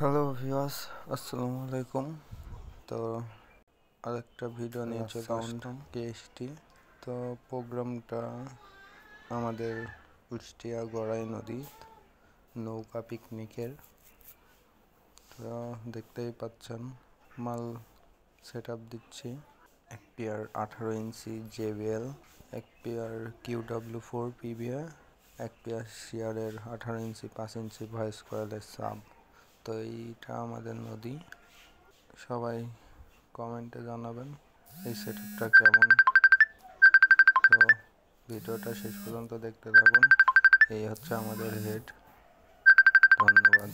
Hello viewers, আসসালামু আলাইকুম। তো আরেকটা ভিডিও নিয়ে চলে আসলাম কেএসটি। তো প্রোগ্রামটা আমাদের কুষ্টিয়া গড়াই নদী নৌকা পিকনিকের। তো দেখতেই পাচ্ছেন মাল সেট আপ দিচ্ছি। এক পেয়ার 18 ইঞ্চি JBL, এক পেয়ার QW4 PVR, এক পেয়ার শিয়ারের 18 ইঞ্চি 5 ইঞ্চি ভয়েস কয়েলের সাব। তো এইটা আমাদের নদী। সবাই কমেন্টে জানাবেন এই সেটআপটা কেমন। তো ভিডিওটা শেষ পর্যন্ত দেখতে থাকুন। এই হচ্ছে আমাদের হেড। ধন্যবাদ।